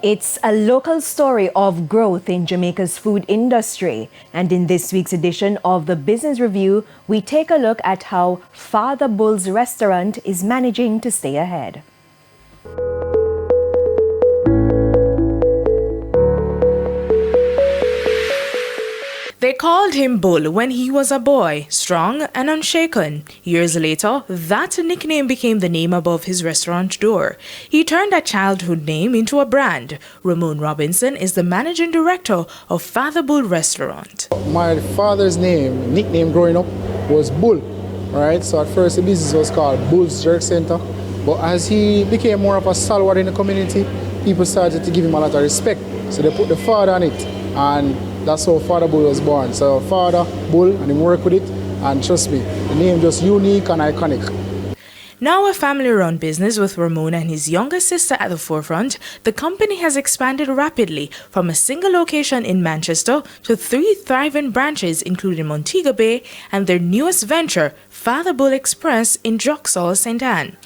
It's a local story of growth in Jamaica's food industry. And in this week's edition of the Business Review, we take a look at how Fada Bull's restaurant is managing to stay ahead. They called him Bull when he was a boy, strong and unshaken. Years later, that nickname became the name above his restaurant door. He turned that childhood name into a brand. Ramon Robinson is the managing director of Fada Bull Restaurant. My father's nickname growing up was Bull, right? So at first the business was called Bull's Jerk Center. But as he became more of a stalwart in the community, people started to give him a lot of respect. So they put the Fada on it, and that's how Fada Bull was born. So Fada Bull, and he worked with it, and trust me, the name just unique and iconic. Now a family-run business with Ramon and his younger sister at the forefront, the company has expanded rapidly from a single location in Manchester to 3 thriving branches including Montego Bay and their newest venture, Fada Bull Express in Joxall, St. Anne.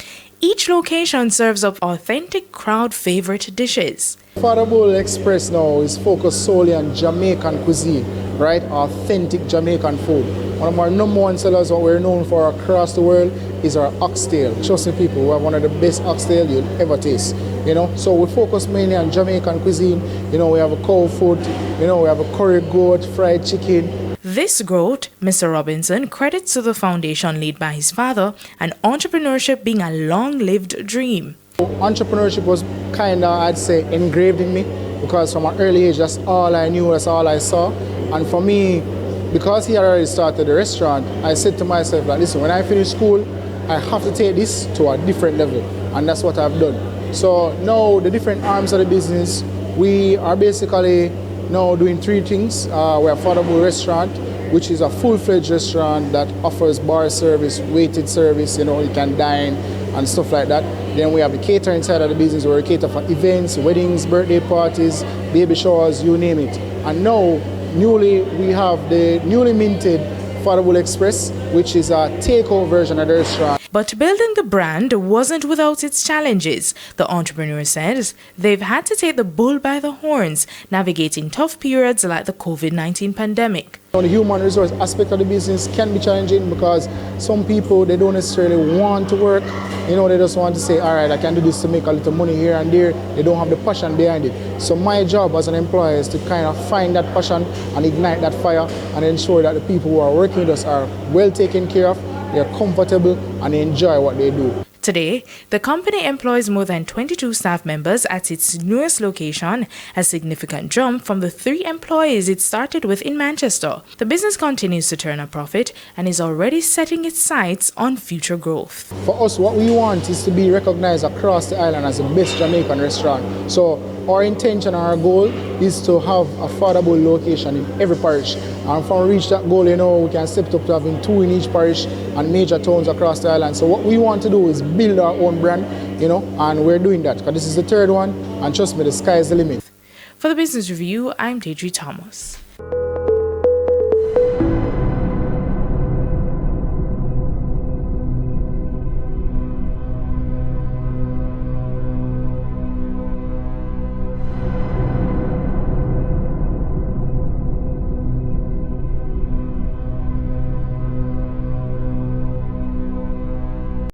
Each location serves up authentic crowd-favorite dishes. Fada Bull Express now is focused solely on Jamaican cuisine, right? Authentic Jamaican food. One of our #1 sellers, what we're known for across the world, is our oxtail. Trust me, people, we have one of the best oxtail you'll ever taste. So we focus mainly on Jamaican cuisine. We have a cow foot, we have a curry goat, fried chicken. This growth, Mr. Robinson credits to the foundation led by his father and entrepreneurship being a long-lived dream. Entrepreneurship was kind of, I'd say, engraved in me because from an early age, that's all I knew, that's all I saw. And for me, because he had already started the restaurant, I said to myself, like, listen, when I finish school, I have to take this to a different level. And that's what I've done. So now the different arms of the business, we are basically now doing 3 things. We have Fada Bull Restaurant, which is a full-fledged restaurant that offers bar service, waited service, you can dine and stuff like that. Then we have the catering side of the business where we cater for events, weddings, birthday parties, baby showers, you name it. And now, we have the newly minted Fada Bull Express, which is a takeout version of the restaurant. But building the brand wasn't without its challenges. The entrepreneur says they've had to take the bull by the horns, navigating tough periods like the COVID-19 pandemic. The human resource aspect of the business can be challenging because some people, they don't necessarily want to work. They just want to say, all right, I can do this to make a little money here and there. They don't have the passion behind it. So my job as an employer is to kind of find that passion and ignite that fire and ensure that the people who are working with us are well taken care of, they are comfortable, and they enjoy what they do. Today, the company employs more than 22 staff members at its newest location, a significant jump from the 3 employees it started with in Manchester. The business continues to turn a profit and is already setting its sights on future growth. For us, what we want is to be recognized across the island as the best Jamaican restaurant. So our intention, our goal is to have a Fada Bull location in every parish. And from reach that goal, we can step up to having 2 in each parish and major towns across the island. So what we want to do is build our own brand, and we're doing that because this is the 3rd one, and trust me, the sky is the limit. For the Business Review, I'm TVJ Thomas.